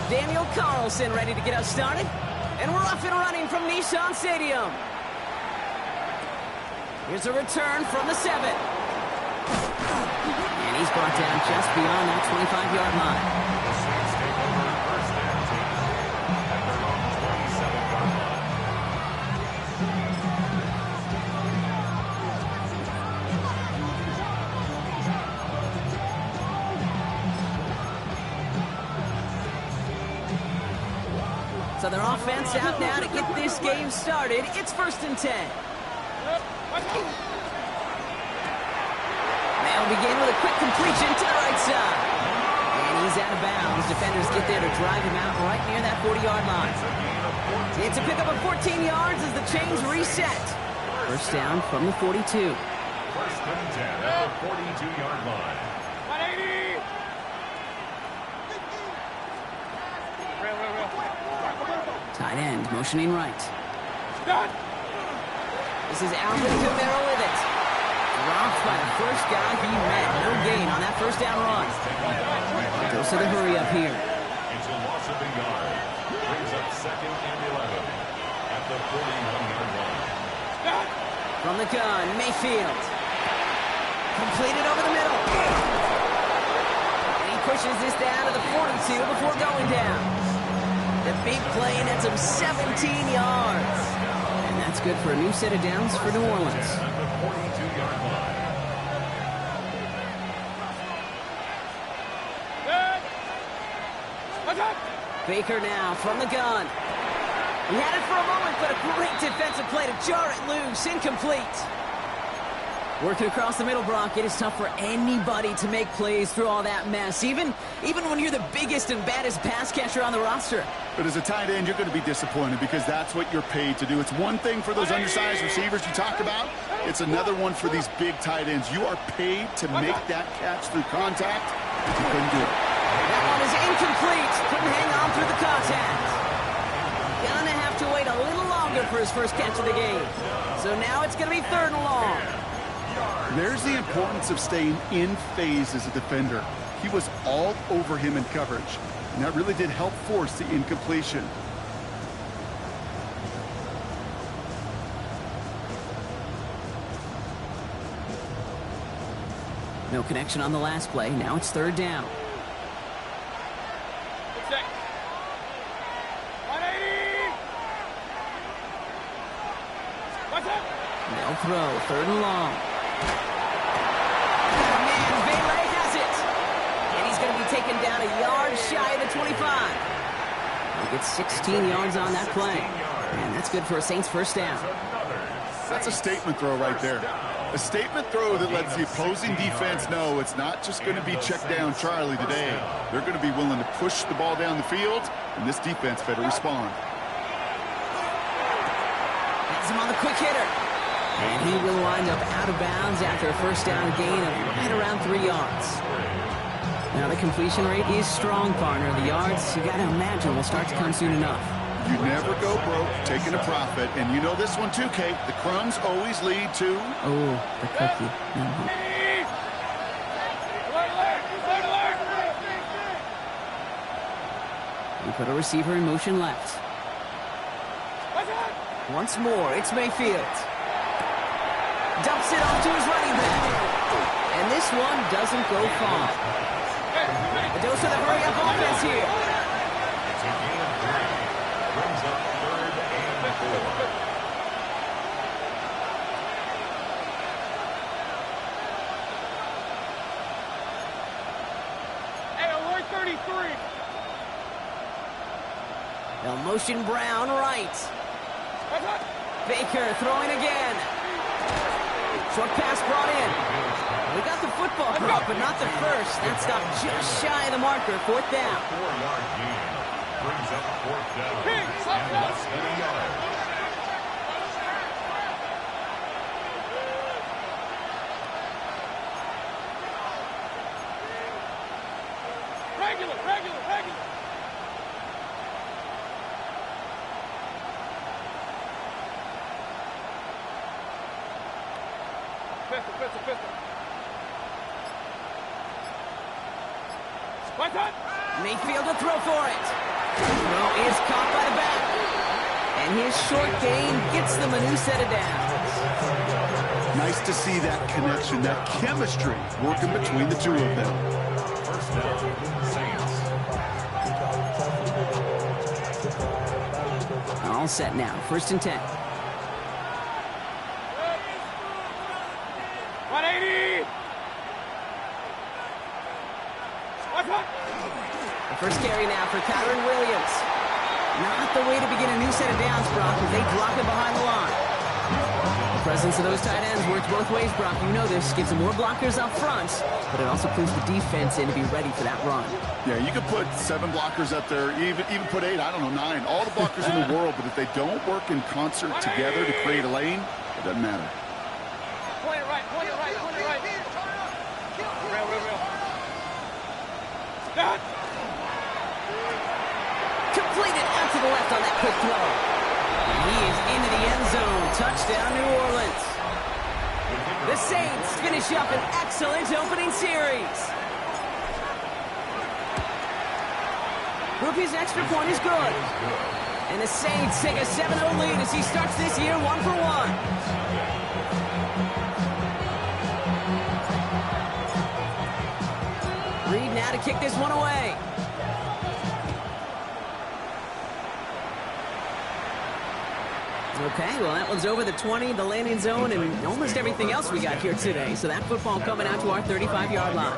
Daniel Carlson ready to get us started. And we're off and running from Nissan Stadium. Here's a return from the 7. And he's brought down just beyond that 25-yard line. So their offense out now to get this game started. It's 1st and 10. They'll begin with a quick completion to the right side. And he's out of bounds. Defenders get there to drive him out right near that 40-yard line. It's a pickup of 14 yards as the chains reset. First down from the 42. 1st and 10 at the 42-yard line. 180! Tight end motioning right. This is Alvin Kamara with it. Dropped by the first guy he met. No gain on that first down run. Goes to the hurry up here. It's a loss of a yard. Brings up 2nd and 11 at the 41-yard line. From the gun, Mayfield. Completed over the middle. And he pushes this down to the 42 before going down. The big play nets him 17 yards. And that's good for a new set of downs for New Orleans. At the 42-yard line. Baker now from the gun. He had it for a moment, but a great defensive play to jar it loose. Incomplete. Working across the middle, Brock, it is tough for anybody to make plays through all that mess, even when you're the biggest and baddest pass catcher on the roster. But as a tight end, you're going to be disappointed because that's what you're paid to do. It's one thing for those undersized receivers you talk about. It's another one for these big tight ends. You are paid to make that catch through contact. You couldn't do it. That one is incomplete. Couldn't hang on through the contact. Gonna have to wait a little longer for his first catch of the game. So now it's going to be 3rd and long. There's the importance of staying in phase as a defender. He was all over him in coverage, and that really did help force the incompletion. No connection on the last play. Now it's 3rd down. They'll throw. 3rd and long. Taken down a yard shy of the 25. He gets 16 yards on that play. And that's good for a Saints first down. That's a statement throw right there. A statement throw that lets the opposing defense know it's not just going to be check down Charlie today. They're going to be willing to push the ball down the field, and this defense better respond. Has him on the quick hitter. And he will wind up out of bounds after a first down gain of right around 3 yards. Now the completion rate is strong, partner. The yards, you got to imagine, will start to come soon enough. You never go broke taking a profit, and you know this one too, Kate. The crumbs always lead to... Oh, the cookie. We put a receiver in motion left. Once more, it's Mayfield. Dumps it off to his running back. And this one doesn't go far. A dose of the hurry-up offense here. It's a gain of 3. Brings up 3rd and 4. Hey, alert 33. They'll motion Brown right. Baker throwing again. Short pass brought in. We got the football drop, but not the first. That stopped just shy of the marker. 4th down. 4-yard gain. Brings up 4th down. And less than a yard. Regular. Pistol. Mayfield to throw for it. Throw is caught by the back. And his short gain gets them a new set of downs. Nice to see that connection, that chemistry working between the two of them. First down, Saints. All set now. 1st and 10. 180. The first carry now for Kyron Williams. Not the way to begin a new set of downs, Brock, as they drop it behind the line. The presence of those tight ends works both ways, Brock. You know this. Gives them more blockers up front, but it also puts the defense in to be ready for that run. Yeah, you could put 7 blockers up there, even put 8, I don't know, 9. All the blockers in the world, but if they don't work in concert together to create a lane, it doesn't matter. Point it right, point it right, point it right. Real. Done. Completed out to the left on that quick throw. And he is into the end zone. Touchdown, New Orleans. The Saints finish up an excellent opening series. Rupi's extra point is good. And the Saints take a 7-0 lead as he starts this year 1-for-1. Reed now to kick this one away. Okay, well, that one's over the 20, the landing zone, and almost everything else we got here today. So that football coming out to our 35-yard line.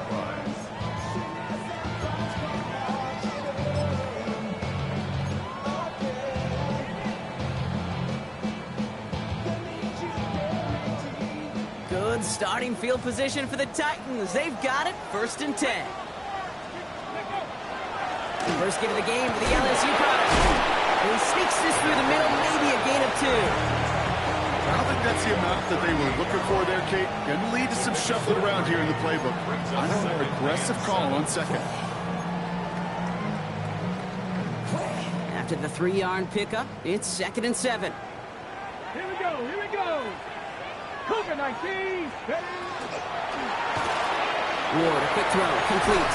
Good starting field position for the Titans. They've got it, 1st and 10. First get of the game for the LSU product. And he sneaks this through the middle, maybe a gain of 2. I don't think that's the amount that they were looking for there, Kate. Going to lead to some shuffling around here in the playbook. I know, an aggressive call on 2nd. After the 3-yard pickup, it's 2nd and 7. Here we go. Cougar 19. Ward, a quick throw, complete.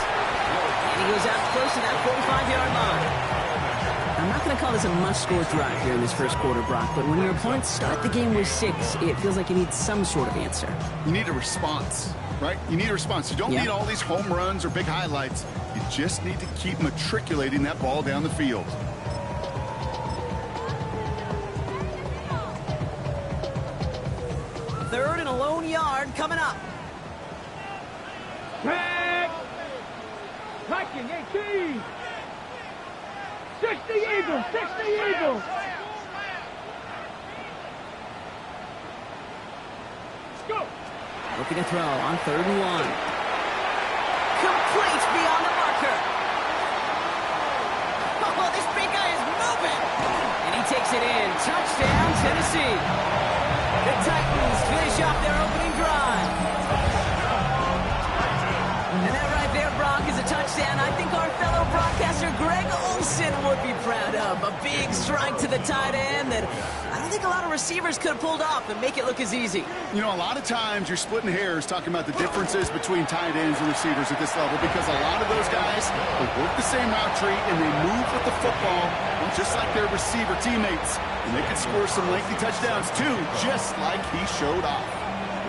And he goes out close to that 45-yard line. I'm not going to call this a must-score drive here in this first quarter, Brock, but when your opponents start the game with 6, it feels like you need some sort of answer. You need a response, right? You need a response. You don't need all these home runs or big highlights. You just need to keep matriculating that ball down the field. Third and a lone yard coming up. Tag. Viking 18. 60 Eagles, 60 Eagles. Let's go. Looking to throw on 3rd and 1. Complete beyond the marker. Oh, this big guy is moving. And he takes it in. Touchdown, Tennessee. The Titans finish off their opening drive. And that right there, Brock, is a touchdown I think our fellow broadcaster Greg Olsen would be proud of. A big strike to the tight end that I don't think a lot of receivers could have pulled off and make it look as easy. You know, a lot of times you're splitting hairs talking about the differences between tight ends and receivers at this level because a lot of those guys, they work the same route tree and they move with the football just like their receiver teammates. And they can score some lengthy touchdowns too, just like he showed off.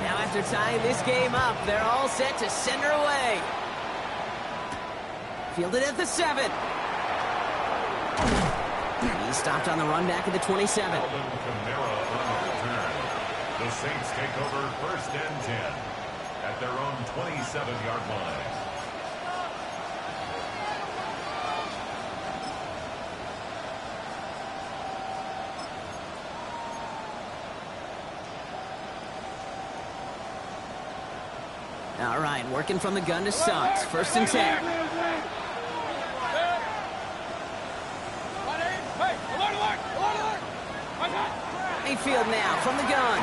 Now after tying this game up, they're all set to send her away. Fielded at the 7. He stopped on the run back at the 27. Alvin Kamara on the return. The Saints take over 1st and 10 at their own 27-yard line. All right, working from the gun to Suggs. 1st and 10. Mayfield now from the gun.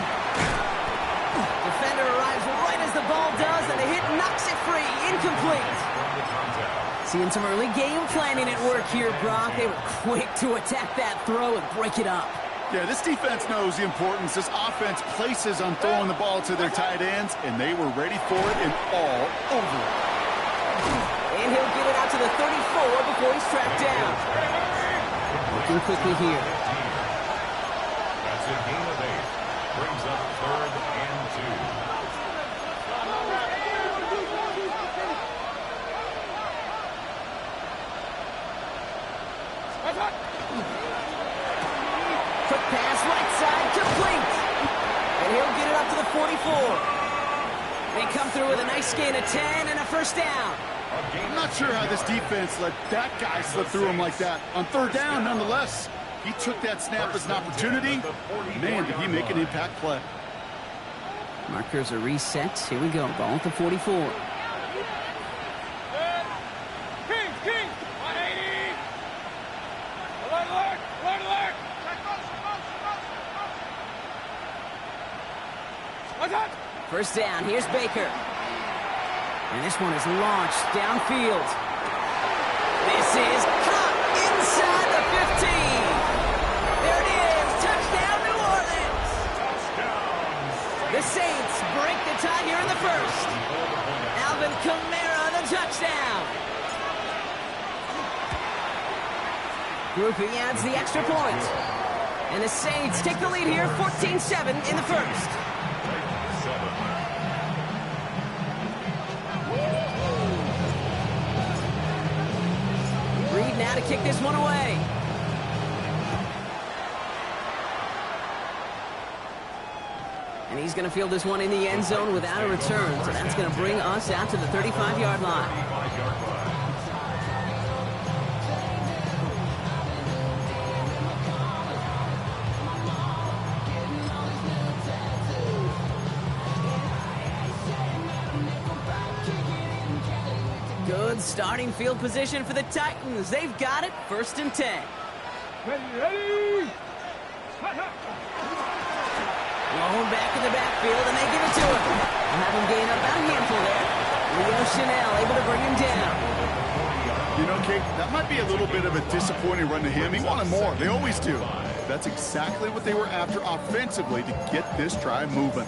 Defender arrives right as the ball does, and the hit knocks it free. Incomplete. Seeing some early game planning at work here, Brock. They were quick to attack that throw and break it up. Yeah, this defense knows the importance this offense places on throwing the ball to their tight ends, and they were ready for it and all over it. And he'll get it out to the 34 before he's tracked down. Working quickly here. That's a gain of 8. Brings up 3rd and 2. Quick pass, right side, complete. And he'll get it up to the 44. They come through with a nice gain of 10 and a first down. I'm not sure how this defense let that guy slip through him like that. On 3rd down, nonetheless, he took that snap as an opportunity. Man, did he make an impact play. Markers are reset. Here we go. Ball at the 44. King, 180. Alert. What's up? First down. Here's Baker. And this one is launched downfield. This is caught inside the 15. There it is. Touchdown, New Orleans. The Saints break the tie here in the first. Alvin Kamara, the touchdown. Groupie adds the extra point. And the Saints take the lead here, 14-7 in the first. Reed now to kick this one away. And he's going to field this one in the end zone without a return. So that's going to bring us out to the 35-yard line. Good starting field position for the Titans. They've got it, 1st and 10. Ready. Blown back in the backfield, and they give it to him. They'll have him gain up about a handful there. Leo Chanel able to bring him down. You know, Kate, that might be a little bit of a disappointing run to him. He wanted more. They always do. That's exactly what they were after offensively to get this drive moving.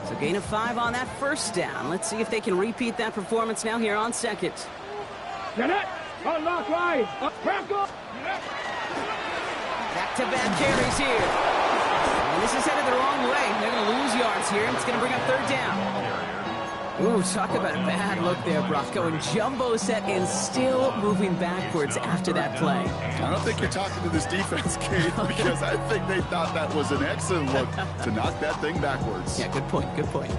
So gain of 5 on that first down. Let's see if they can repeat that performance now here on second. Back-to-back carries here. And this is headed the wrong way. They're going to lose yards here, and it's going to bring up 3rd down. Ooh, talk about a bad look there, Brock. Going jumbo set and still moving backwards after that play. I don't think you're talking to this defense, Kate, because I think they thought that was an excellent look to knock that thing backwards. Yeah, good point, good point.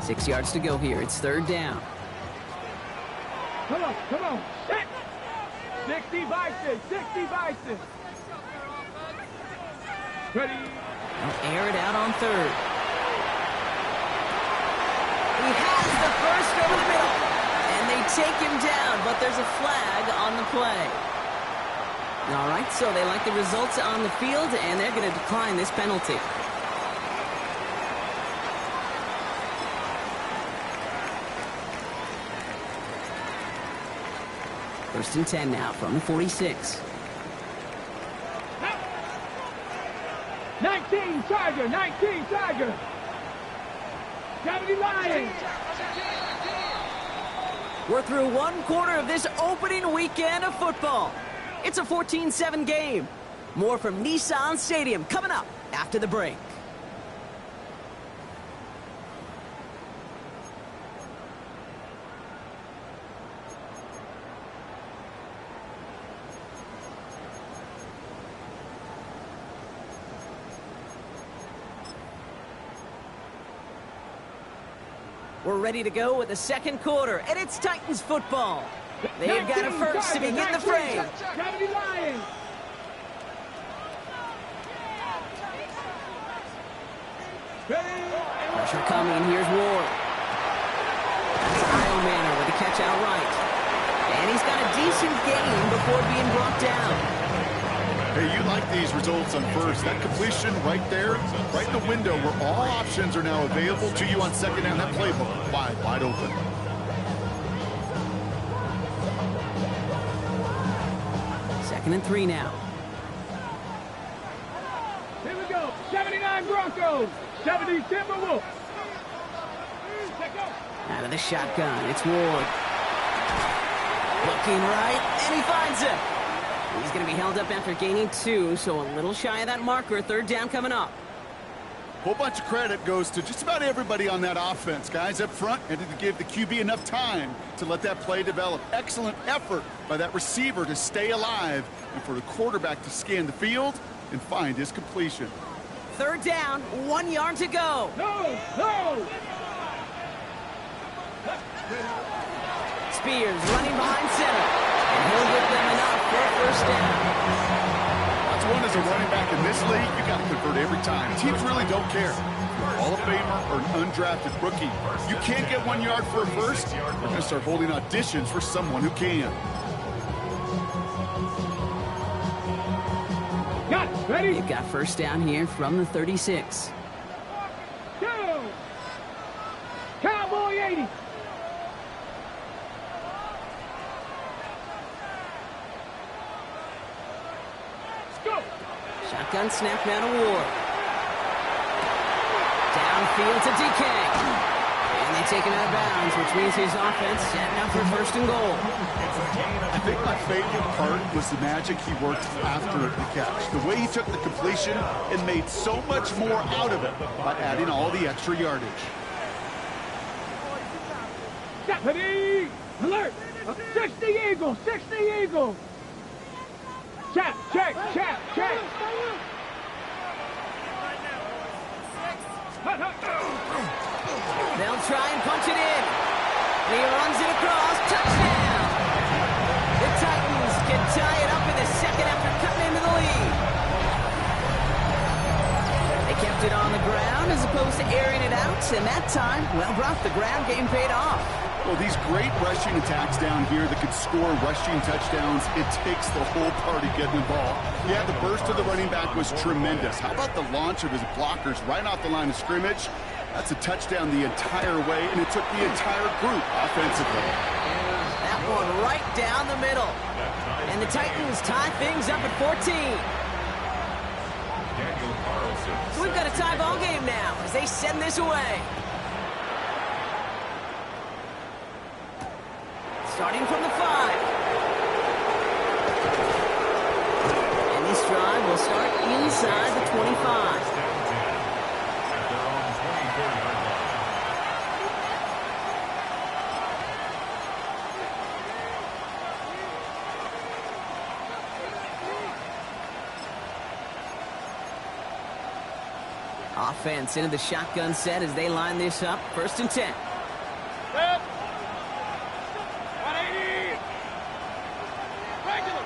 Six yards to go here. It's 3rd down. Come on. 60 Bison. Ready. They'll air it out on 3rd. He has the first over the middle. And they take him down, but there's a flag on the play. All right, so they like the results on the field, and they're going to decline this penalty. First and 10 now from the 46. 19 Tiger. 70 Lions. We're through one quarter of this opening weekend of football. It's a 14-7 game. More from Nissan Stadium coming up after the break. We're ready to go with the second quarter, and it's Titans football. They've got a first to begin the frame. Pressure coming, here's Ward. That's Kyle Manor with the catch outright. And he's got a decent gain before being brought down. Hey, you like these results on first. That completion right there, right in the window where all options are now available to you on second down. That playbook wide open. Second and 3 now. Here we go. 79 Broncos. 70 Timberwolves. Out of the shotgun, it's Ward. Looking right, and he finds it. He's going to be held up after gaining 2, so a little shy of that marker. Third down coming up. Whole bunch of credit goes to just about everybody on that offense. Guys up front had to give the QB enough time to let that play develop. Excellent effort by that receiver to stay alive and for the quarterback to scan the field and find his completion. Third down, 1 yard to go. No, no. Spears running behind center, and he'll give them enough for a first down. That's one as a running back in this league, you got to convert every time. Teams really don't care. Hall of Famer or an undrafted rookie. You can't get 1 yard for a first, they're going to start holding auditions for someone who can. Got it. Ready? They've got first down here from the 36. Go. Cowboy 80. Shotgun snap now to Ward. Downfield to DK. And they take him out of bounds, which means his offense setting up for first and goal. I think my favorite part was the magic he worked after the catch. The way he took the completion and made so much more out of it by adding all the extra yardage. Ready. Alert. 60 Eagles. 60 Eagles. Check, check, check, check. They'll try and punch it in. He runs it across. Touchdown! The Titans can tie it up in the second after cutting into the lead. They kept it on the ground as opposed to airing it out, and that time, well, Brock, the ground game paid off. Well, these great rushing attacks down here that could score rushing touchdowns, it takes the whole party getting involved. Yeah, the burst of the running back was tremendous. How about the launch of his blockers right off the line of scrimmage? That's a touchdown the entire way, and it took the entire group offensively. That one right down the middle. And the Titans tie things up at 14. Daniel Carlson. So we've got a tie ball game now as they send this away. Starting from the 5. And this drive will start inside the 25. At their own 24-yard line. Offense into the shotgun set as they line this up. First and 10. Set. 180. Regular.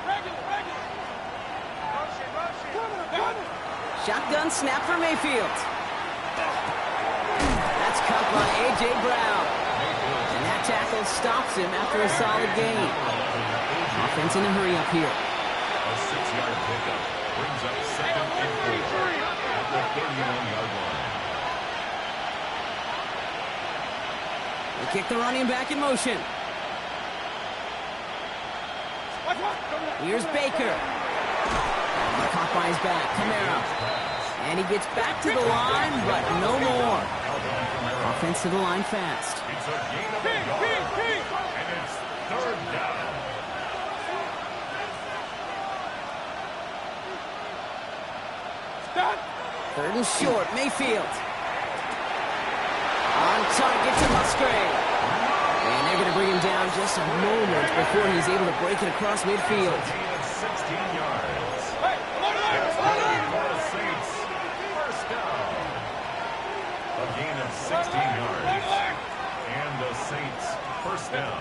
Motion. Shotgun snap for Mayfield. That's caught by A.J. Brown. And that tackle stops him after a solid gain. Offense in a hurry up here. A 6-yard pickup brings up second and 4 at the 31-yard line. They kick the running back in motion. Here's Baker. And caught by his back, Kamara. And he gets back to the line, but no more. Offense to the line fast. It's a gain of a yard, and it's third down. Third and short, Mayfield. On target to Musgrave. And they're going to bring him down just a moment before he's able to break it across midfield. Gain of 16 yards. It's for the Saints. First down. A gain of 16 yards. And the Saints first down.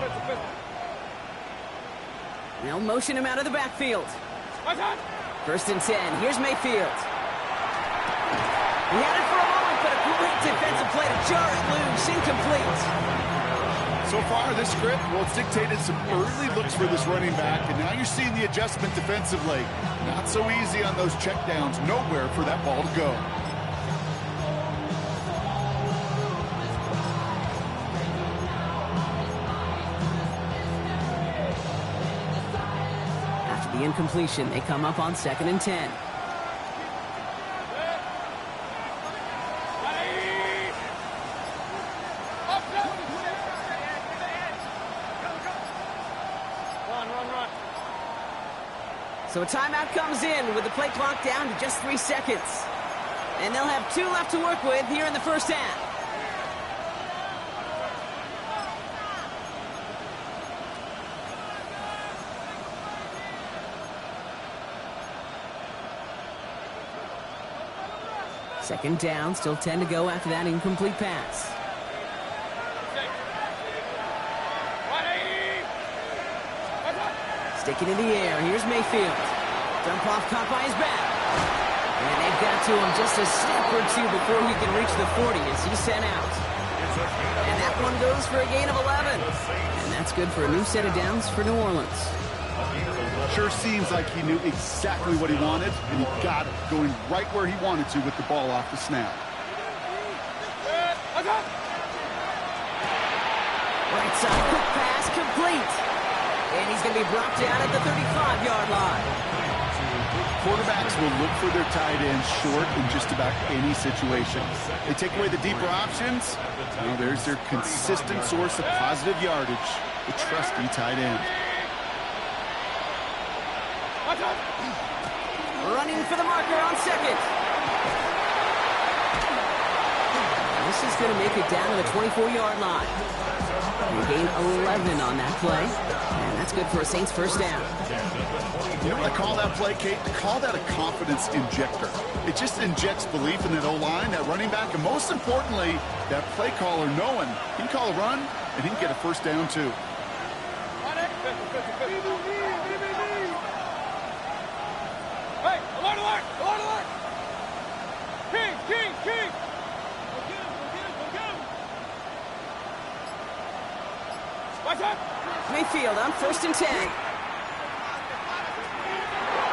They'll motion him out of the backfield. First and 10. Here's Mayfield. He had it for a moment, but a great defensive play to jar it loose. Incomplete. So far, this script, well, it's dictated some early looks for this running back, and now you're seeing the adjustment defensively. Not so easy on those checkdowns. Nowhere for that ball to go. After the incompletion, they come up on second and 10. So a timeout comes in with the play clock down to just 3 seconds. And they'll have 2 left to work with here in the first half. Second down, still 10 to go after that incomplete pass. Sticking in the air, here's Mayfield. Dump off caught by his back. And they've got to him just a step or two before he can reach the 40 as he's sent out. And that one goes for a gain of 11. And that's good for a new set of downs for New Orleans. Sure seems like he knew exactly what he wanted, and he got it, going right where he wanted to with the ball off the snap. Right side, quick pass, complete. And he's going to be brought down at the 35-yard line. Quarterbacks will look for their tight ends short in just about any situation. They take away the deeper options. Now there's their consistent source of positive yardage, the trusty tight end. Running for the marker on second. This is going to make it down to the 24-yard line. They gain 11 on that play. And that's good for a Saints first down. You know what I call that play, Kate? I call that a confidence injector. It just injects belief in that O-line, that running back, and most importantly, that play caller knowing he can call a run and he can get a first down too. Hey, alert, alert, alert, alert! King, king, king! Watch out! Mayfield on first and 10.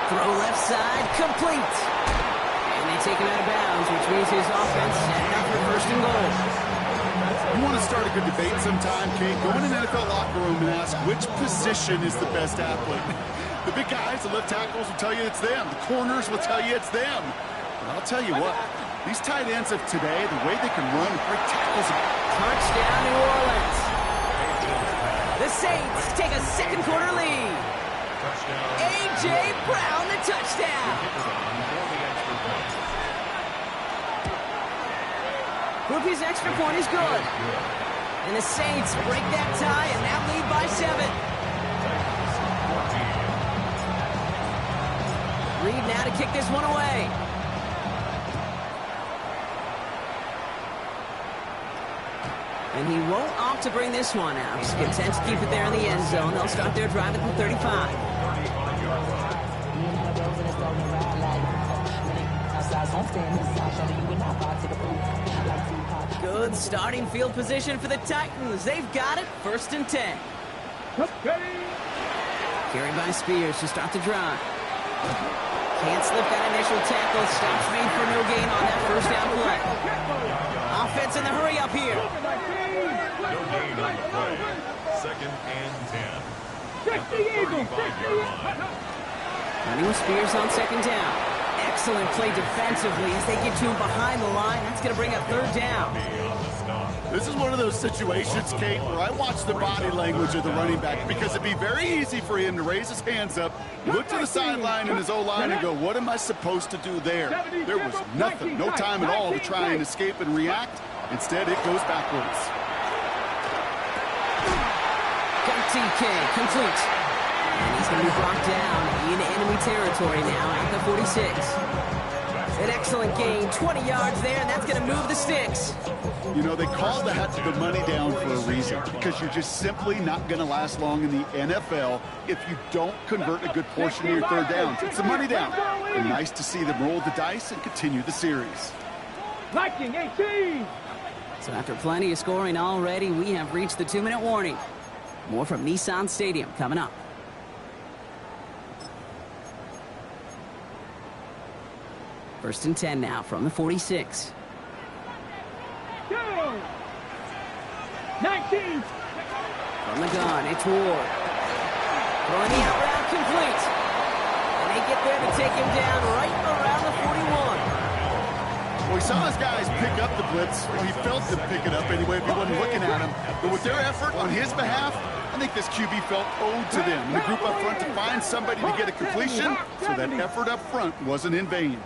Throw left side, complete. And they take him out of bounds, which means his offense setting up for first and goal. You want to start a good debate sometime, Kate? Go in an NFL locker room and ask which position is the best athlete. The big guys, the left tackles will tell you it's them. The corners will tell you it's them. But I'll tell you what, these tight ends of today, the way they can run, break tackles. Touchdown, New Orleans. The Saints take a second quarter lead. A.J. Brown, the touchdown. Whoopi's extra point is good. And the Saints break that tie and now lead by 7. Reed now to kick this one away. And he won't opt to bring this one out. He's content to keep it there in the end zone. They'll start their drive at the 35. Good starting field position for the Titans. They've got it. First and 10. Carried by Spears to start the drive. Can't slip that initial tackle. Stops made for no gain on that first down play. Offense in the hurry up here. No gain on the play. Second and 10. At the 35-yard line. Running with Spears on second down. Excellent play defensively as they get to him behind the line. That's going to bring up third down. This is one of those situations, Kate, where I watch the body language of the running back because it'd be very easy for him to raise his hands up, look to the sideline in his O-line and go, what am I supposed to do there? There was nothing, no time at all to try and escape and react. Instead, it goes backwards. Got TK, complete. And he's going to be brought down in enemy territory now at the 46. An excellent gain, 20 yards there, and that's going to move the sticks. You know, they call that the money down for a reason, because you're just simply not going to last long in the NFL if you don't convert a good portion of your third downs. It's a money down. And nice to see them roll the dice and continue the series. Viking 18. So after plenty of scoring already, we have reached the 2-minute warning. More from Nissan Stadium coming up. First and 10 now from the 46. Go. 19. From the gun, it's Ward. Throwing the out route complete. And they get there to take him down right around the 41. Well, he saw his guys pick up the blitz. Well, he felt them pick it up anyway if he wasn't looking at him. But with their effort on his behalf, I think this QB felt owed to them and the group up front to find somebody to get a completion, so that effort up front wasn't in vain.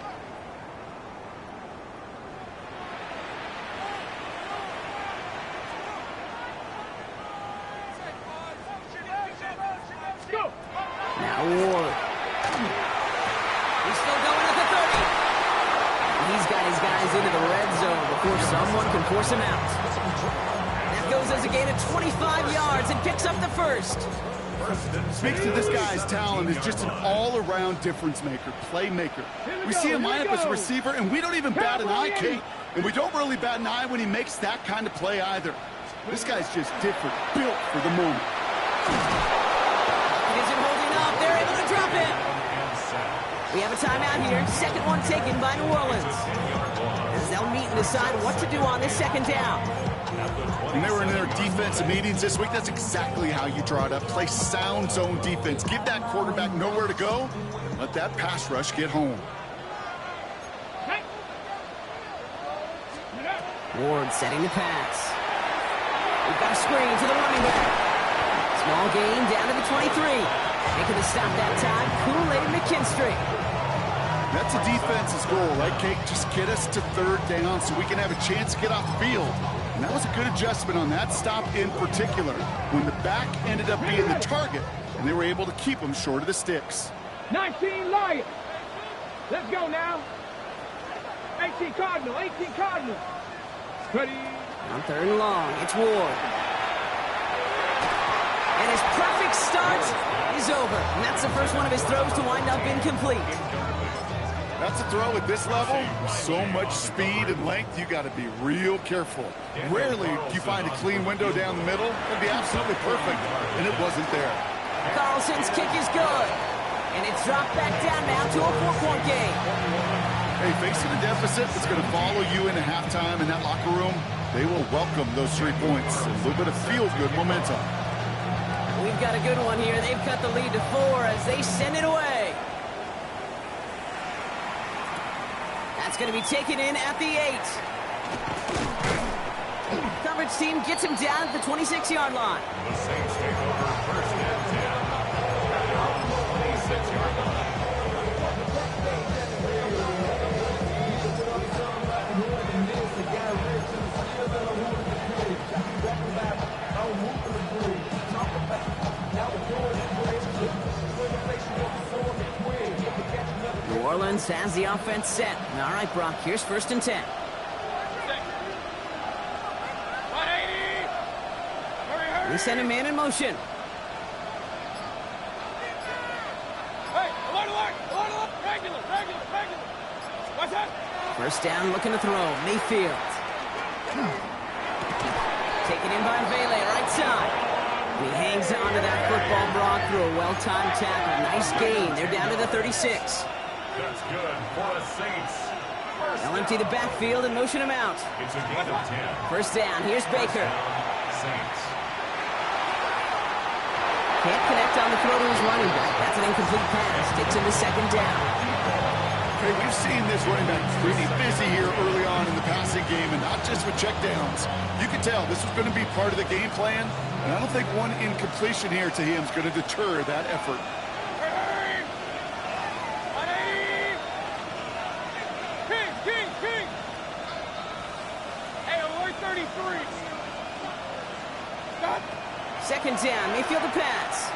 Now Ward. He's still going at the 30. He's got his guys into the red zone before someone can force him out. That goes as a gain of 25 yards and picks up the first. Speaks to this guy's talent as just an all-around difference maker, playmaker. We see him line up as a receiver, and we don't even bat an eye, Kate. And we don't really bat an eye when he makes that kind of play either. This guy's just different, built for the moment. It isn't holding up. They're able to drop it. We have a timeout here. Second one taken by New Orleans. As they'll meet and decide what to do on this second down. When they were in their defensive meetings this week, that's exactly how you draw it up. Play sound zone defense. Give that quarterback nowhere to go, and let that pass rush get home. Ward setting the pass. We've got a screen to the running back. Small gain down to the 23. Making the stop that time, Kool-Aid McKinstry. That's a defense's goal, right, Kate? Just get us to third down so we can have a chance to get off the field. And that was a good adjustment on that stop in particular, when the back ended up being the target, and they were able to keep him short of the sticks. 19 Lions. Let's go now. 18 Cardinal, 18 Cardinal. Ready. On third and long, it's Ward. And his perfect start is over. And that's the first one of his throws to wind up incomplete. That's a throw at this level. So much speed and length, you got to be real careful. Rarely do you find a clean window down the middle. It'd be absolutely perfect, and it wasn't there. Carlson's kick is good. And it's dropped back down now to a 4-point game. Hey, facing a deficit that's going to follow you into halftime in that locker room, they will welcome those 3 points. A little bit of feel-good momentum. We've got a good one here. They've cut the lead to 4 as they send it away. That's going to be taken in at the 8. Coverage team gets him down at the 26-yard line. The Saints take over first and 10. 26-yard line. New Orleans has the offense set. All right, Brock, here's first and 10. We send a man in motion. Hey, alert! Regular. What's that? First down, looking to throw. Mayfield. Taken in by Vele, right side. He hangs on to that football, Brock, through a well-timed tackle. Nice gain. They're down to the 36. That's good for the Saints. They'll empty the backfield and motion him out. It's a gain of 10. First down, here's Baker. Saints. Can't connect on the throw to his running back. That's an incomplete pass. Takes him to second down. Hey, we've seen this running back pretty busy here early on in the passing game, and not just with checkdowns. You can tell this was going to be part of the game plan, and I don't think one incompletion here to him is going to deter that effort. King! Hey, alert 33. Stop. Second down, Mayfield to pass.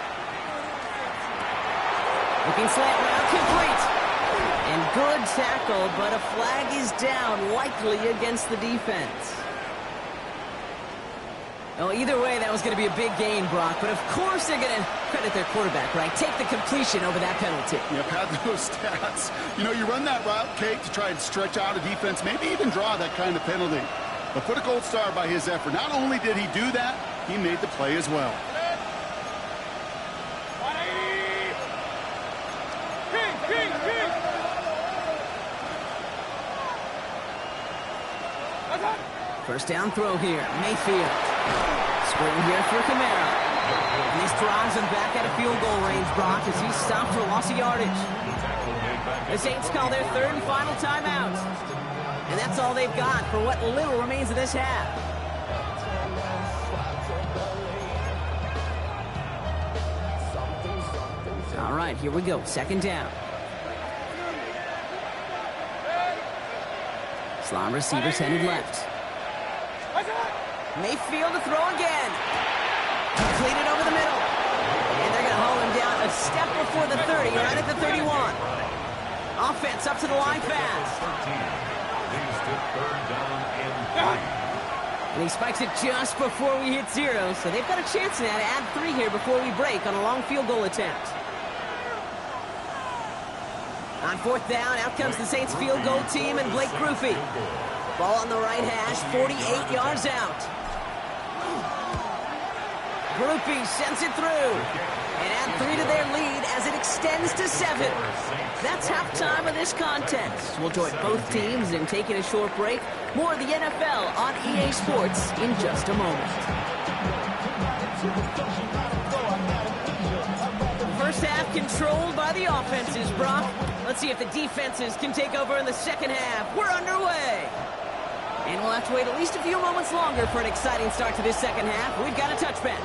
Looking slant route, complete. And good tackle, but a flag is down, likely against the defense. Well, either way, that was going to be a big gain, Brock. But of course they're going to credit their quarterback, right? Take the completion over that penalty. Yep, had those stats. You know, you run that route, Kate, to try and stretch out a defense, maybe even draw that kind of penalty. But put a gold star by his effort. Not only did he do that, he made the play as well. King! First down throw here, Mayfield. Screen here for Kamara. And this drives him back at a field goal range, Brock, as he's stopped for loss of yardage. The Saints call their third and final timeout. And that's all they've got for what little remains of this half. All right, here we go. Second down. Slot receivers headed left. Mayfield to throw again. Completed over the middle. And they're going to haul him down a step before the 30, right at the 31. Offense up to the line fast. Leads to third down and 3. And he spikes it just before we hit 0, so they've got a chance now to add 3 here before we break on a long field goal attempt. On fourth down, out comes the Saints field goal team and Blake Grupe. Ball on the right hash, 48 yards out. Grupe sends it through. And add 3 to their lead as it extends to 7. That's halftime of this contest. We'll join both teams in taking a short break. More of the NFL on EA Sports in just a moment. First half controlled by the offenses, Brock. Let's see if the defenses can take over in the second half. We're underway. And we'll have to wait at least a few moments longer for an exciting start to this second half. We've got a touchback.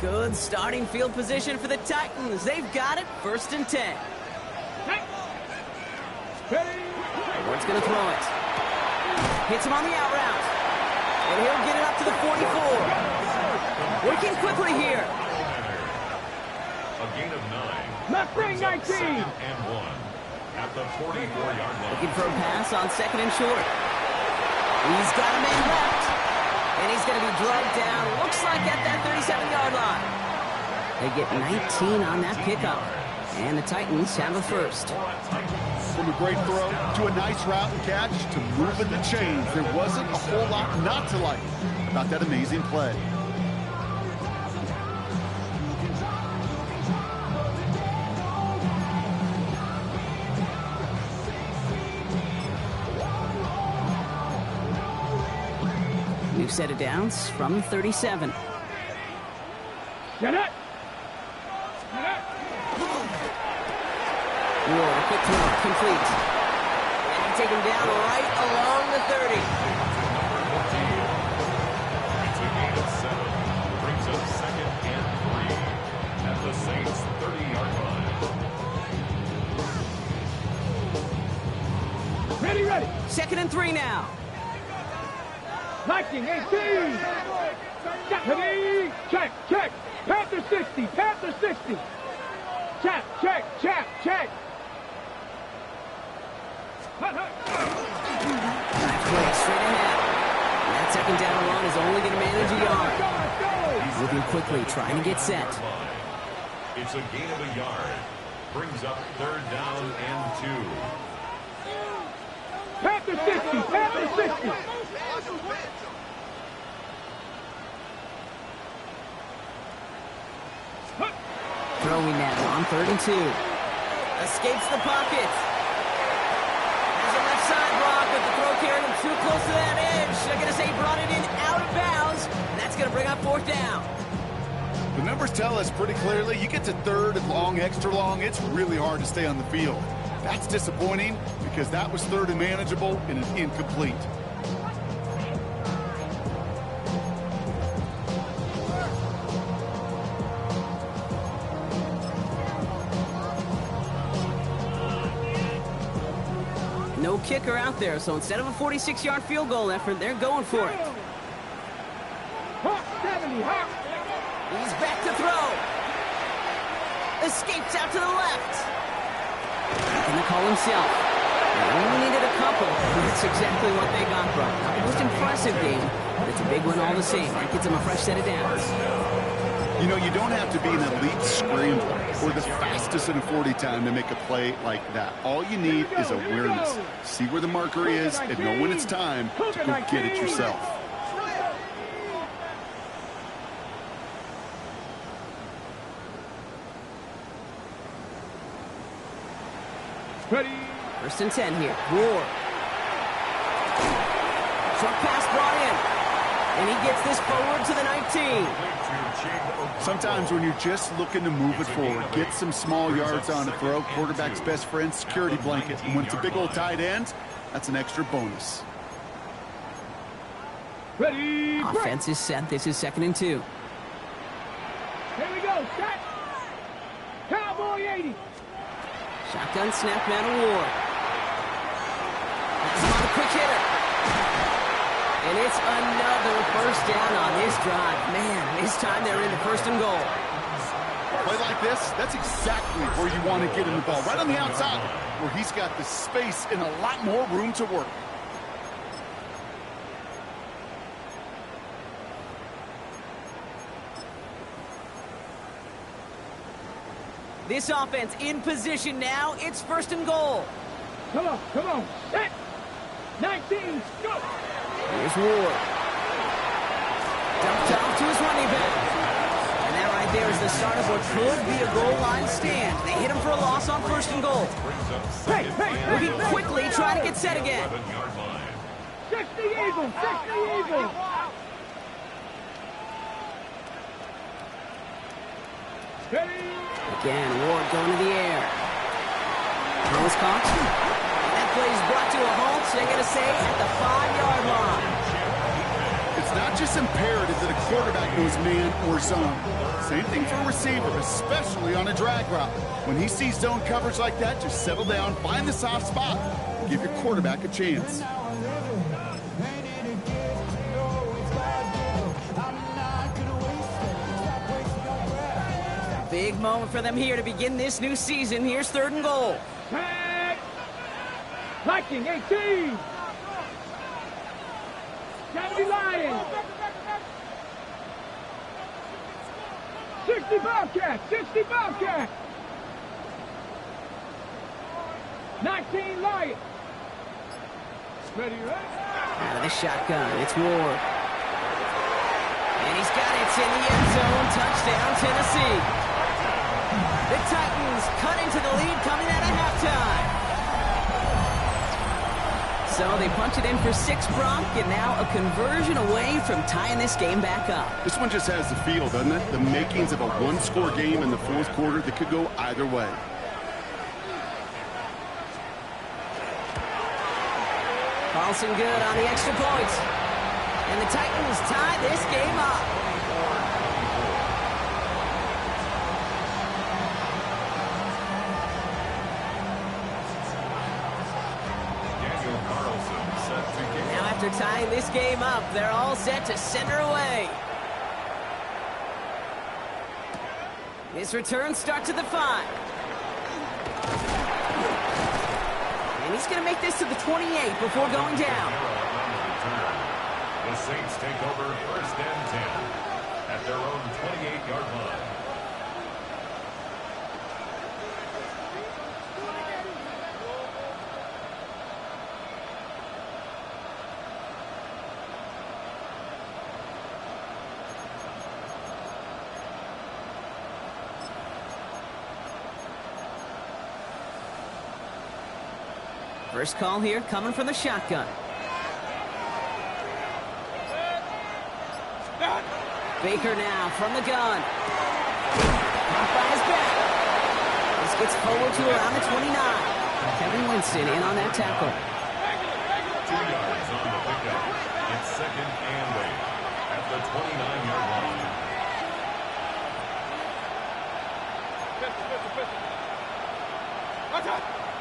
Good starting field position for the Titans. They've got it. First and 10. Ward's going to throw it. Hits him on the out route. And he'll get it up to the 44. Working quickly here. A gain of 9. Mustang 19. And 1 at the 44-yard line. Looking for a pass on second and short. He's got a man left. And he's going to be drugged down. Looks like at that 37-yard line. They get 19 on that pickup. And the Titans have a first. From a great throw to a nice route and catch to moving the chains. There wasn't a whole lot not to like about that amazing play. New set of downs from the 37. Get it. Ward, a quick throw, complete. And they take him down right along the 30. It's a gain of 7. Brings up second and 3 at the Saints' 30-yard line. Ready. Second and 3 now. Viking 18. Ready. Check. Panther 60. Check. Nice play, straight ahead. And that second down and long is only going to manage a yard. Moving quickly, trying to get set. It's a gain of a yard. Brings up third down and 2. Panther 60. Throwing now on third and 2. Escapes the pocket. There's a left side block, but the throw carried him too close to that edge. They're going to say brought it in out of bounds, and that's going to bring up fourth down. The numbers tell us pretty clearly, you get to third and long, extra long, it's really hard to stay on the field. That's disappointing because that was third and manageable and it's incomplete. No kicker out there, so instead of a 46-yard field goal effort, they're going for it. He's back to throw. Escapes out to the left. Making the call himself. They only needed a couple. That's exactly what they got from. Not the most impressive game, but it's a big one all the same. That gets them a fresh set of downs. You know, you don't have to be an elite scrambler or the fastest in a 40 time to make a play like that. All you need is awareness. See where the marker is and know when it's time to go get it yourself. Ready. First and 10 here. Ward. Short pass brought in. And he gets this forward to the 19. Sometimes when you're just looking to move it forward, get some small yards on a throw, quarterback's best friend, security blanket. And when it's a big old tight end, That's an extra bonus. Ready, break. Offense is set. This is 2nd and 2. Here we go, set. Cowboy 80. Shotgun snap, man of war. That's him on the quick hitter. And it's another first down on this drive. Man, this time they're in the 1st and goal. Play like this, that's exactly where you want to get him the ball. Right on the outside, where he's got the space and a lot more room to work. This offense in position now. It's 1st and goal. Come on, set. 19, go. Here's Ward. Dumped off to his running back. And that right there is the start of what could be a goal line stand. They hit him for a loss on 1st and goal. Hey, Looking quickly, trying to get set again. 60 Eagle, 60 Eagle. Ready. Again, Ward going to the air. Throws caught. And that play is brought to a halt, they're going to say, at the 5-yard line. It's not just imperative that a quarterback knows man or zone. Same thing for a receiver, especially on a drag route. When he sees zone coverage like that, just settle down, find the soft spot, give your quarterback a chance. Big moment for them here to begin this new season. Here's 3rd and goal. Tag. Viking 18. 70 Lions. 60 Bobcat, 60 Bobcat. 19 Lions. Ready, right? Out of the shotgun, it's Ward. And he's got it. It's in the end zone. Touchdown, Tennessee. The Titans cut into the lead coming out of halftime. So they punch it in for 6, Bronk, and now a conversion away from tying this game back up. This one just has the feel, doesn't it? The makings of a one-score game in the 4th quarter that could go either way. Carlson good on the extra point. And the Titans tie this game up. Now after tying this game up, they're all set to center away. This return starts at the 5. And he's going to make this to the 28 before going down. The Saints take over 1st and 10 at their own 28-yard line. First call here coming from the shotgun. Baker now from the gun. Caught by his back. This gets forward to around the 29. Kevin Winston in on that tackle. 2 yards on the pickup. It's 2nd and 8 at the 29-yard line.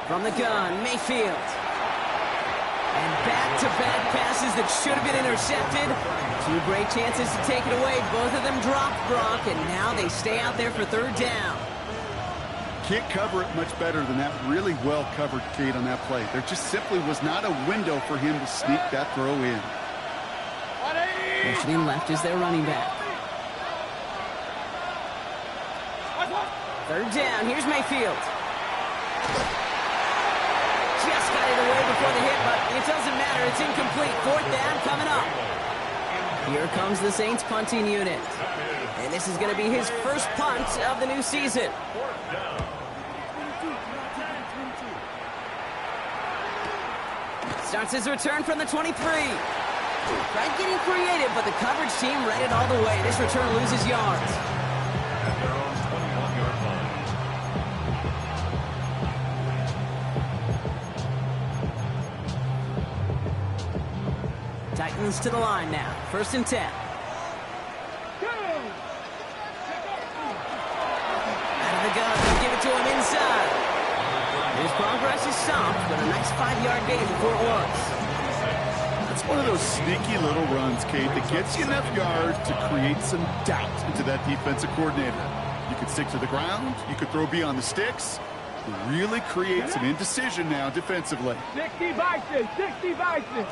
From the gun, Mayfield. And back-to-back passes that should have been intercepted. 2 great chances to take it away. Both of them dropped, Brock, and now they stay out there for 3rd down. Can't cover it much better than that really well-covered Cade on that play. There just simply was not a window for him to sneak that throw in. Motioning left is their running back. 3rd down, here's Mayfield. Just got it away before the hit, but it doesn't matter. It's incomplete. 4th down coming up. Here comes the Saints punting unit. And this is going to be his first punt of the new season. Starts his return from the 23. Tried getting creative, but the coverage team read it all the way. This return loses yards. At their own 21-yard line. Titans to the line now. 1st and 10. Out of the gun. They give it to him inside. His progress is stopped, but a nice 5-yard gain before it was. That's one of those sneaky little runs, Kate, that gets you enough yards to create some doubt into that defensive coordinator. You could stick to the ground. You could throw beyond the sticks. Really create some indecision now defensively. 60 Bison, 60 Bison.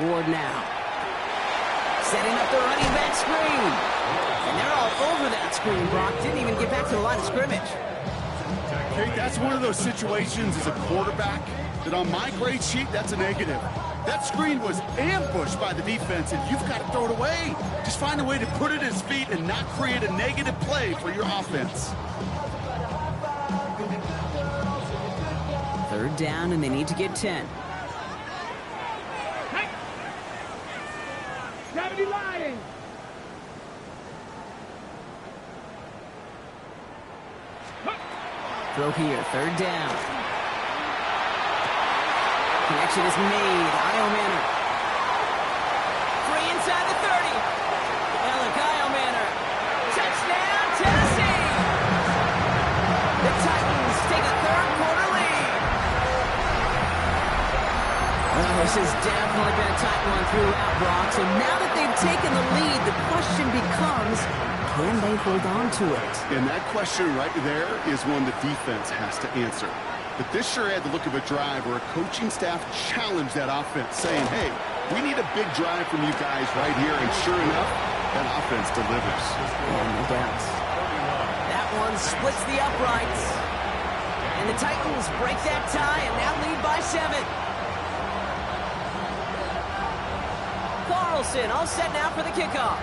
Ward now. Setting up the running back screen. And they're all over that screen, Brock. Didn't even get back to the line of scrimmage. Kate, that's one of those situations as a quarterback that on my grade sheet, that's a negative. That screen was ambushed by the defense, and you've got to throw it away. Just find a way to put it at his feet and not create a negative play for your offense. 3rd down, and they need to get 10. 70 Lions. Throw here, 3rd down. Connection is made. Io Manor. Free inside the 30. Alec Io Manor. Touchdown, Tennessee. The Titans take a 3rd quarter lead. Well, this has definitely been a tight one throughout, Brock. So now that they've taken the lead, the question becomes, can they hold on to it? And that question right there is one the defense has to answer. But this sure had the look of a drive where a coaching staff challenged that offense, saying, hey, we need a big drive from you guys right here. And sure enough, that offense delivers. No doubt. That one splits the uprights. And the Titans break that tie and now lead by 7. Carlson all set now for the kickoff.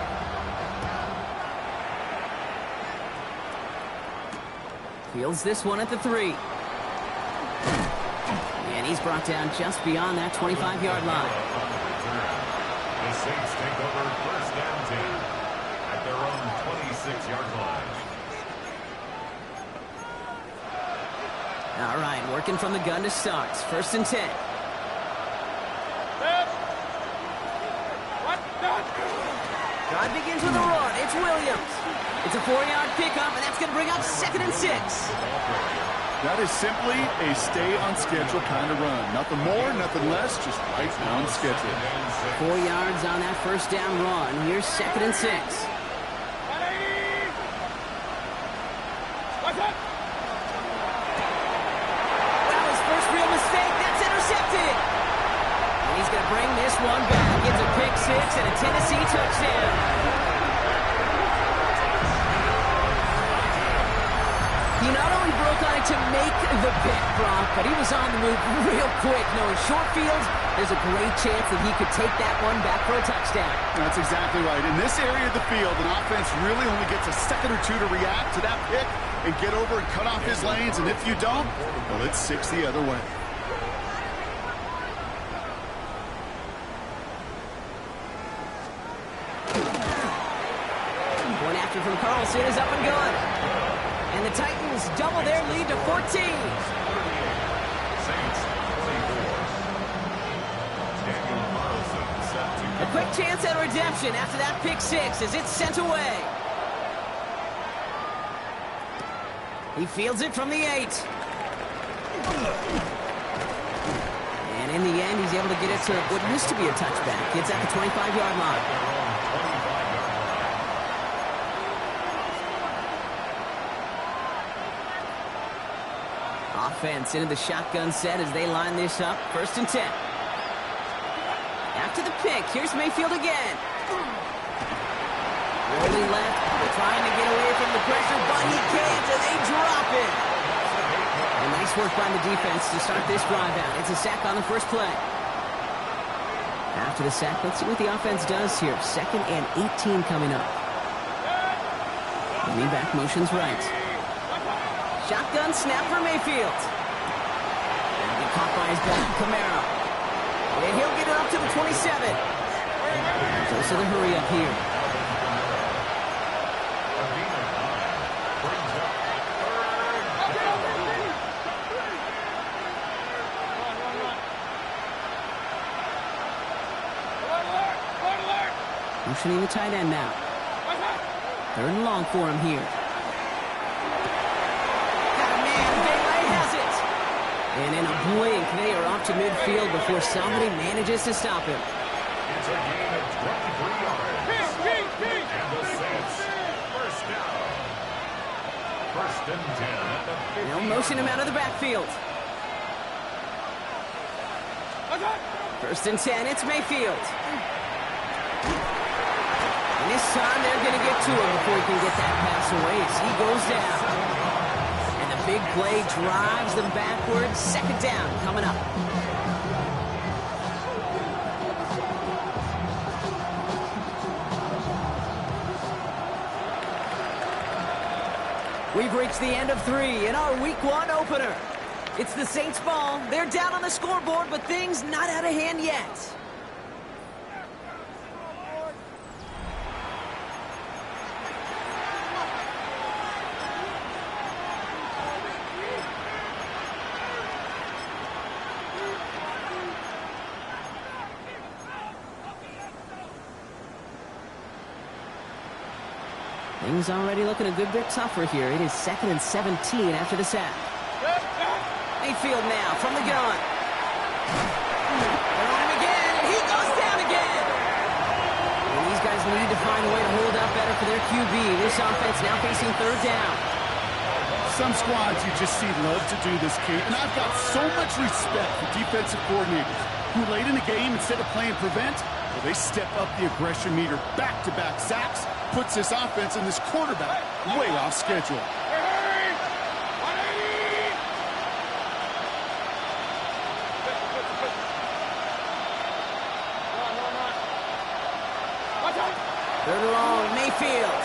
Fields this one at the 3. And he's brought down just beyond that 25-yard line. The Saints take over 1st down 10 at their own 26-yard line. All right, working from the gun to start. 1st and 10. Drive begins with a run. It's Williams. It's a 4-yard pickup, and that's going to bring up 2nd and 6. That is simply a stay-on-schedule kind of run. Nothing more, nothing less, just right on schedule. 4 yards on that 1st down run. Here's 2nd and 6. Well, his first real mistake. That's intercepted. And he's going to bring this one back. It's a pick 6 and a Tennessee touchdown. He not only broke on it to make the pick, Brock, but he was on the move real quick. Knowing short fields, there's a great chance that he could take that one back for a touchdown. That's exactly right. In this area of the field, an offense really only gets a second or two to react to that pick and get over and cut off his lanes. And if you don't, well, it's 6 the other way. One after from Carlson is up and good. And the Titans double their lead to 14. Saints 24. Daniel Carlson set to A quick chance at redemption after that pick 6 as it's sent away. He fields it from the 8. And in the end, he's able to get it to what used to be a touchback. It's at the 25-yard line. Offense into the shotgun set as they line this up. 1st and 10. After the pick, here's Mayfield again. Rolling left, trying to get away from the pressure, but he can't as they drop it. And nice work by the defense to start this drive out. It's a sack on the first play. After the sack, let's see what the offense does here. 2nd and 18 coming up. Leaning back motions right. Shotgun snap for Mayfield. And he caught by his back, Kamara. And he'll get it up to the 27. Close to the hurry up here. Motioning the tight end now. 3rd and long for him here. Got a man. Gay has it. And in a blink, they are off to midfield before somebody manages to stop him. It's a gain of 23 yards. And the Saints, first down. 1st and 10 at the 50. They'll motion him out of the backfield. 1st and 10, it's Mayfield. And this time they're going to get to him before he can get that pass away as he goes down. And the big play drives them backwards. 2nd down coming up. We've reached the end of 3 in our Week 1 opener. It's the Saints ball. They're down on the scoreboard, but things not out of hand yet. Things already looking a good bit tougher here. It is 2nd and 17 after the sack. Mayfield now from the gun. They're on him again, and he goes down again. And these guys need to find a way to hold up better for their QB. This offense now facing 3rd down. Some squads you just see love to do this, Kate, and I've got so much respect for defensive coordinators who late in the game, instead of playing prevent, well, they step up the aggression meter. Back-to-back sacks puts this offense and this quarterback way off schedule. Third and long, Mayfield.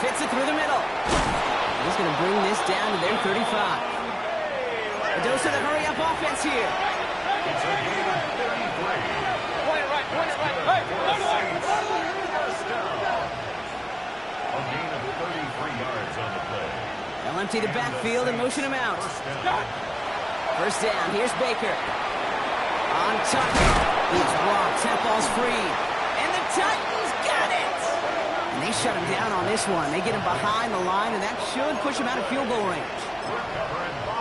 Fits it through the middle. He's going to bring this down to their 35. A dose of the hurry-up offense here. It's a gain of 33. Point it right. Hey, First down. A gain of 33 yards on the play. They'll empty the backfield and motion him out. First down, here's Baker. On target. He's blocked. That ball's free. And the Titans got it! And they shut him down on this one. They get him behind the line, and that should push him out of field goal range.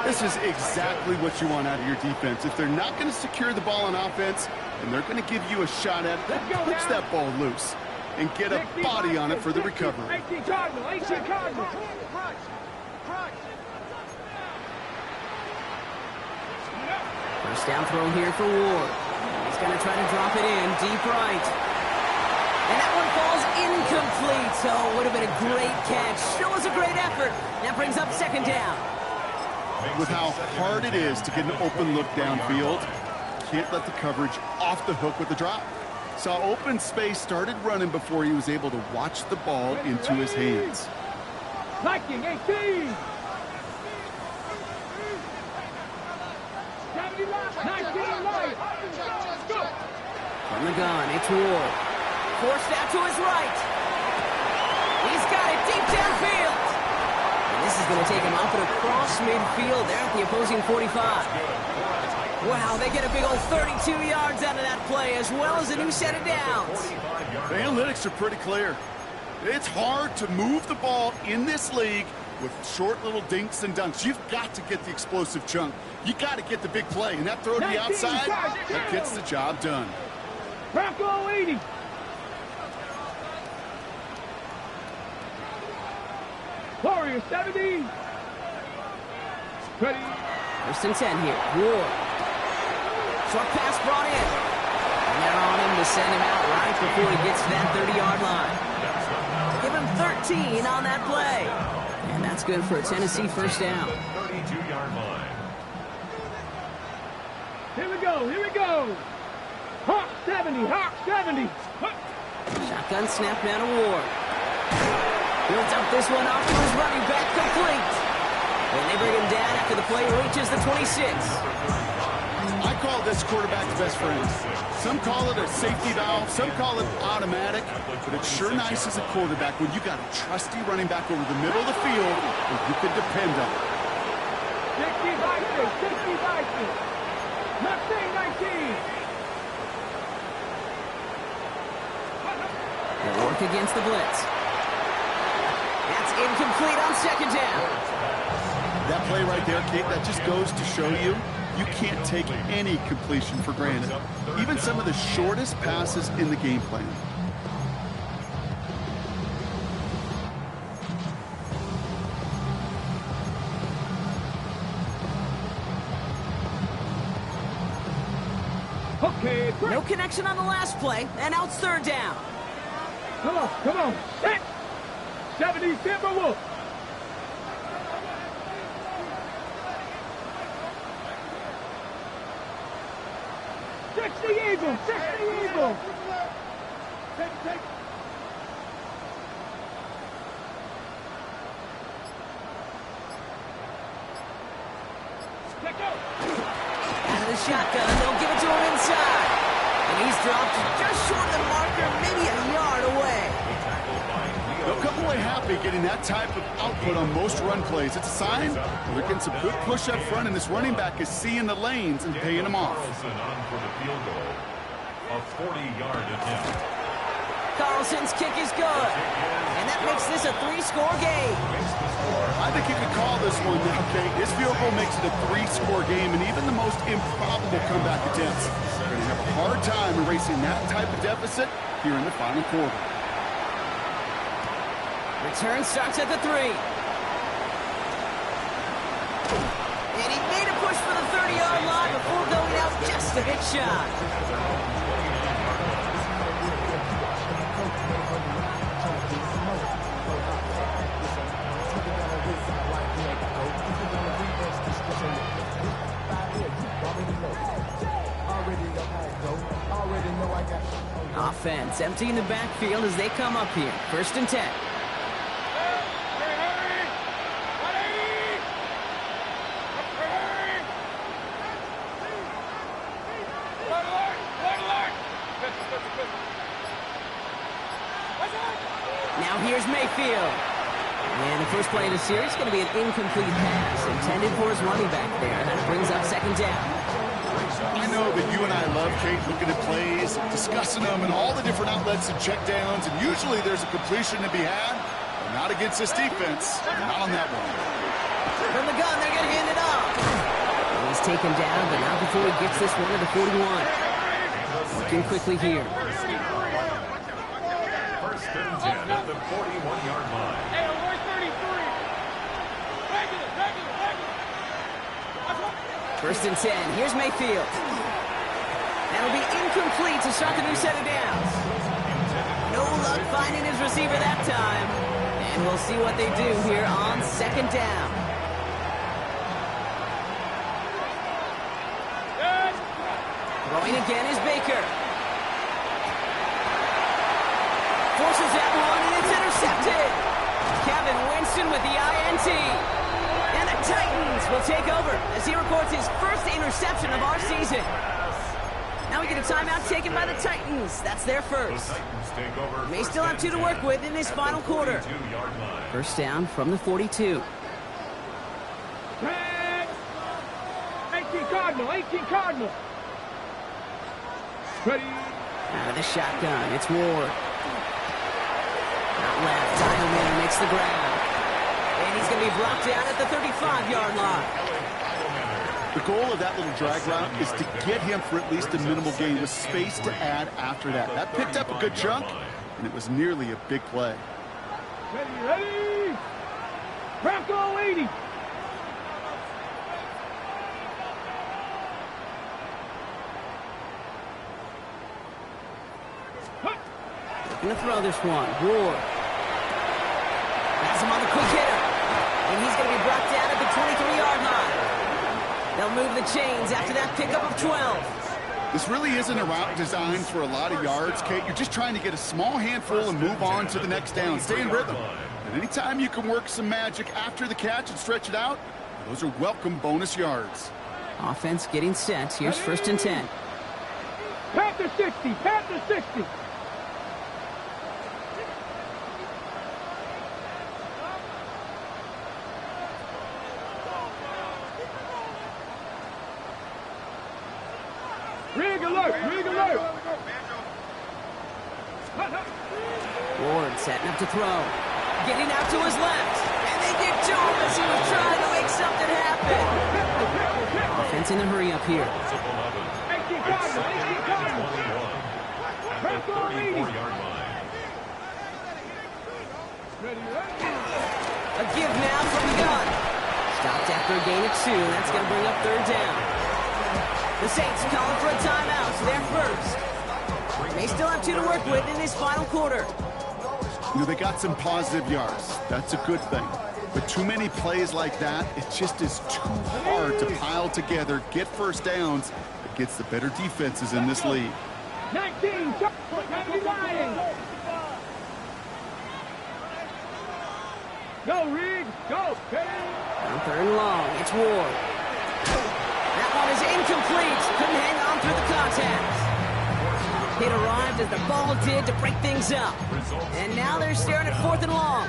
This is exactly what you want out of your defense. If they're not going to secure the ball on offense, and they're going to give you a shot at it, push that ball loose and get a body on it for the recovery. 18 Cardinal. First down throw here for Ward. He's going to try to drop it in deep right. And that one falls incomplete. So it would have been a great catch. Still was a great effort. That brings up 2nd down. With how hard it is to get an open look downfield, can't let the coverage off the hook with the drop. Saw open space, started running before he was able to watch the ball into his hands. Viking 18. 19 light. Go. From the gun, it's Ward. Forced out to his right. He's got it deep downfield. And this is going to take him up and across midfield there at the opposing 45. Wow, they get a big old 32 yards out of that play, as well as a new set of downs. The analytics are pretty clear. It's hard to move the ball in this league with short little dinks and dunks. You've got to get the explosive chunk. You got to get the big play, and that throw to the outside, that gets the job done. Bronco 80. Warrior 70. Ready. 1st and 10 here. Ward. Short pass brought in. And they're on him to send him out right before he gets to that 30-yard line. Give him 13 on that play. And that's good for a Tennessee first down. 32-yard line. Here we go. Hawk 70. Shotgun snap down to Ward. Built up this one off to his running back, complete. And they bring him down after the play reaches the 26. I call this quarterback's best friend. Some call it a safety valve, some call it automatic, but it's sure nice as a quarterback when you got a trusty running back over the middle of the field that you can depend on. 60 Vikings. Mustang 19. They'll work against the blitz. That's incomplete on second down. That play right there, Kate, that just goes to show you, you can't take any completion for granted. Even some of the shortest passes in the game plan. Okay, break. No connection on the last play, and now it's third down. Come on. Set. 70 Timberwolves. 60 Eagles. 60 Eagles. Take. Check out. Out of the shotgun, they'll give it to him inside. And he's dropped just short of the marker, maybe a yard away. They'll come away happy getting that type of output on most run plays. It's a sign they're getting some good push up front, and this running back is seeing the lanes and paying them off. Carlson on for the field goal. A 40-yard attempt. Carlson's kick is good. And that makes this a 3-score game. I think you could call this one, okay, this field goal makes it a 3-score game, and even the most improbable comeback attempts are going to have a hard time erasing that type of deficit here in the final quarter. Return starts at the 3. And he made a push for the 30-yard line before going out just a bit shy. Offense emptying the backfield as they come up here. 1st and 10. Now here's Mayfield. And the first play of the series is going to be an incomplete pass intended for his running back there. That brings up 2nd down. I know that you and I love, Kate, looking at plays, discussing them, and all the different outlets and checkdowns, and usually there's a completion to be had. Not against this defense. Not on that one. From the gun, they're going to hand it off. And he's taken down, but not before he gets this one to the 41. Working quickly here. 1st and 10 at the 41-yard line. Hey, we're 33. Regular. 1st and 10. Here's Mayfield. That'll be incomplete to start the new set of downs. No luck finding his receiver that time. And we'll see what they do here on 2nd down. Throwing again is Baker. Forces that one, and it's intercepted. Kevin Winston with the INT. And the Titans will take over as he records his first interception of our season. Now we get a timeout taken by the Titans. That's their first. The Titans take over. May still have 2 to work with in this final quarter. 42-yard line. 1st down from the 42. 18 Cardinal. Ready. Out of the shotgun, it's Ward. Out left, Idleman makes the grab. And he's going to be brought down at the 35-yard line. The goal of that little drag route is to get him for at least a minimal gain with space to add after that. That picked up a good chunk, and it was nearly a big play. Ready. Bronco 80. Going to throw this one. Ward. Has him on the quick hitter. And he's going to be brought down at the 23-yard line. They'll move the chains after that pickup of 12. This really isn't a route designed for a lot of yards, Kate. You're just trying to get a small handful and move on to the next down. Stay in rhythm. And anytime you can work some magic after the catch and stretch it out, those are welcome bonus yards. Offense getting set. Here's 1st and 10. Panther 60. Panther 60. Rig alert! Ward setting up to throw. Getting out to his left. And they get to him as he was trying to make something happen. Offense in the hurry up here. At the 34-yard line. A give now from the gun. Stopped after a gain of 2. That's going to bring up 3rd down. The Saints calling for a timeout, so they're first. They still have 2 to work with in this final quarter. You know, they got some positive yards. That's a good thing. But too many plays like that, it just is too hard to pile together, get first downs against the better defenses in this league. 19, 99. Go, Reed, go. On 3rd and long, it's Ward. That one is incomplete. Couldn't hang on through the contact. It arrived as the ball did to break things up. And now they're staring at 4th and long.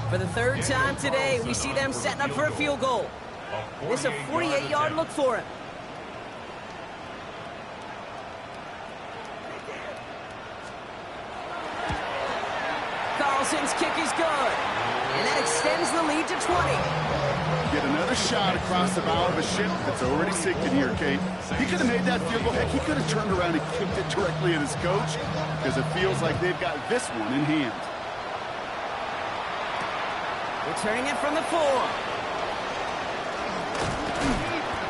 For the 3rd time today, we see them setting up for a field goal. This is a 48-yard look for him. Carlson's kick is good. And that extends the lead to 20. Get another shot across the bow of a ship that's already sinking here, Kate. He could have made that field goal. Heck, he could have turned around and kicked it directly at his coach because it feels like they've got this one in hand. Returning it from the 4.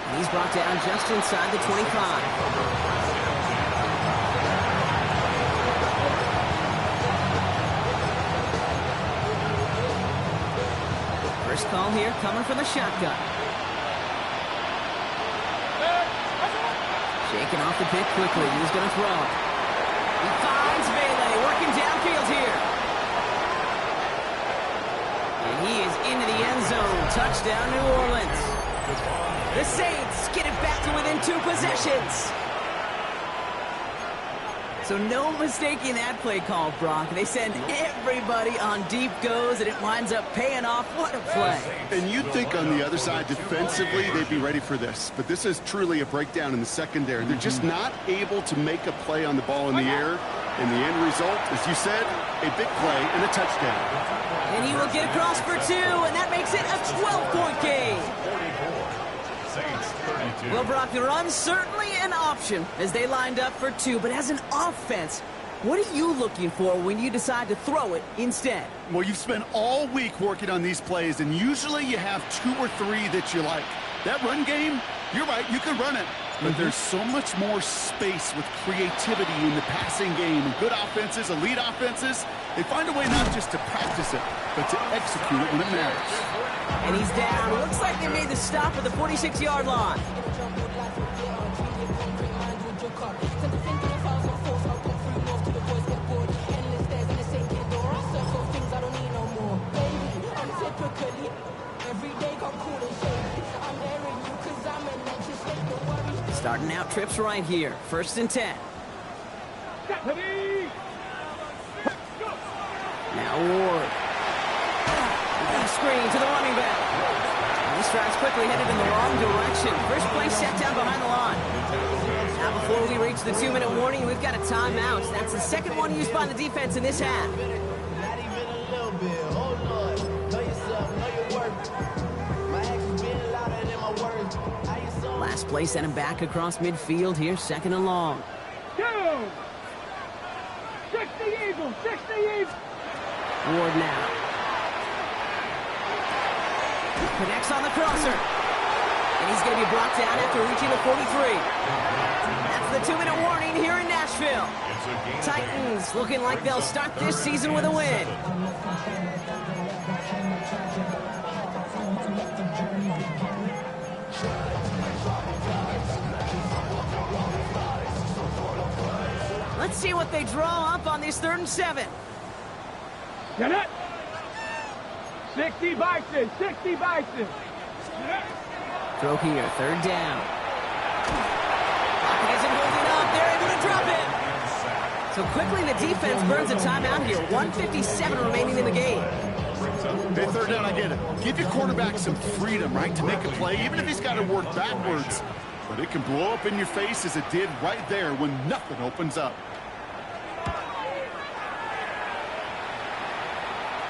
And he's brought down just inside the 25. First call here coming from the shotgun. Shaking off the pick quickly. He's going to throw. He finds Bailey working downfield here. And he is into the end zone. Touchdown, New Orleans. The Saints get it back to within 2 possessions. So no mistaking that play call, Brock. They send everybody on deep goes, and it winds up paying off. What a play. And you'd think on the other side, defensively, they'd be ready for this. But this is truly a breakdown in the secondary. They're just not able to make a play on the ball in the air. And the end result, as you said, a big play and a touchdown. And he will get across for 2, and that makes it a 12-point game. Well, Brock, the run's certainly an option as they lined up for 2, but as an offense, what are you looking for when you decide to throw it instead? Well, you've spent all week working on these plays, and usually you have 2 or 3 that you like. That run game, you're right, you can run it. But there's so much more space with creativity in the passing game. And good offenses, elite offenses, they find a way not just to practice it, but to execute it when it matters. And he's down. Looks like they made the stop at the 46-yard line. Starting out trips right here. 1st and 10. Now Ward. Screen to the running back. And he strides quickly, headed in the wrong direction. First play set down behind the line. Now before we reach the 2-minute warning, we've got a timeout. That's the second one used by the defense in this half. Not even a little bit. Oh, Lord. Know yourself. Know your worth. My actions being louder than my words. Last play sent him back across midfield here, 2nd and long. 2. 60 Eagles. 60 Eagles. Ward now. Connects on the crosser. And he's going to be brought down after reaching the 43. That's the 2-minute warning here in Nashville. Titans looking like they'll start this season with a win. Let's see what they draw up on this 3rd and 7. Get it. 60 Bison. 60 Bison. Throw here, 3rd down. Pocket isn't holding up. They're able to drop it. So quickly the defense burns a timeout here. 1:57 remaining in the game. Hey, 3rd down, I get it. Give your quarterback some freedom, right, to make a play, even if he's got to work backwards. But it can blow up in your face as it did right there when nothing opens up.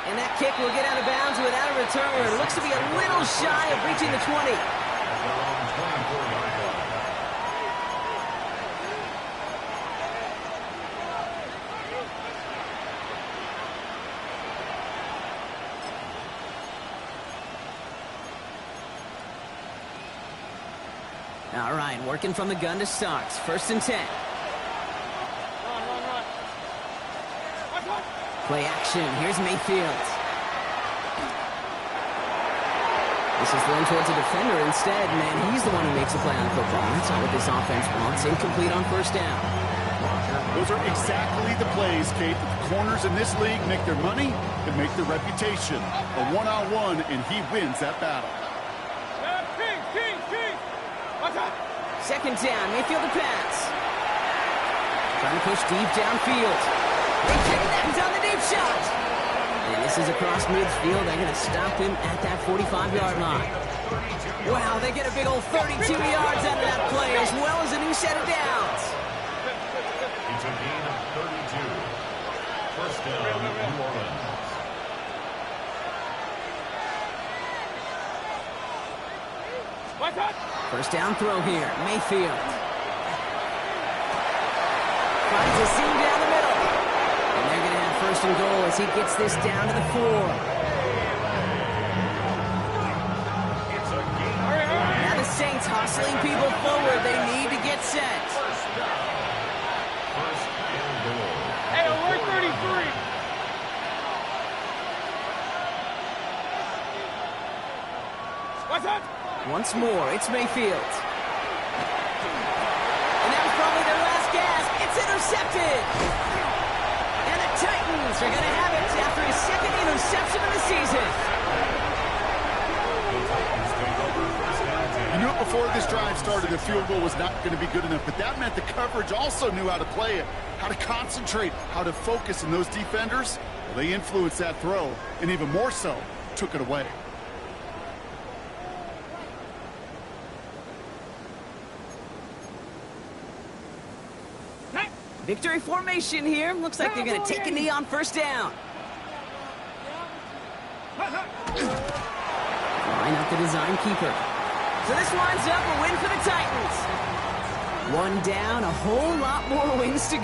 And that kick will get out of bounds without a return. Looks to be a little shy of reaching the 20. At their own 24-yard line. All right, working from the gun to start. 1st and 10. Run. Play action. Here's Mayfield. This is thrown towards a defender instead. Man, he's the one who makes the play on the football. That's all what this offense wants. Incomplete on 1st down. Those are exactly the plays, Kate, that the corners in this league make their money and make their reputation. A one-on-one, and he wins that battle. King. Watch out. 2nd down. Mayfield to pass. Trying to push deep downfield. They take that on the deep shot. And this is across midfield. They're going to stop him at that 45-yard line. Wow, they get a big old 32 yards out of that play, as well as a new set of downs. It's a gain of 32. 1st down, New Orleans. Watch out. 1st down throw here. Mayfield. Finds a seam down the middle. And they're going to have 1st and goal as he gets this down to the 4. It's a gain of Now the Saints hustling people forward. They need to get set. 1st down. 1st and goal. Hey, alert 33. Watch out. Once more, it's Mayfield. And that was probably their last gasp. It's intercepted. And the Titans are going to have it after his 2nd interception of the season. The Titans take over 1st and 10. You knew it before this drive started, the field goal was not going to be good enough, but that meant the coverage also knew how to play it, how to concentrate, how to focus, and those defenders, well, they influenced that throw, and even more so, took it away. Victory formation here. Looks like they're going to take a knee on 1st down. Line up the design keeper. So this winds up a win for the Titans. 1 down, a whole lot more wins to go.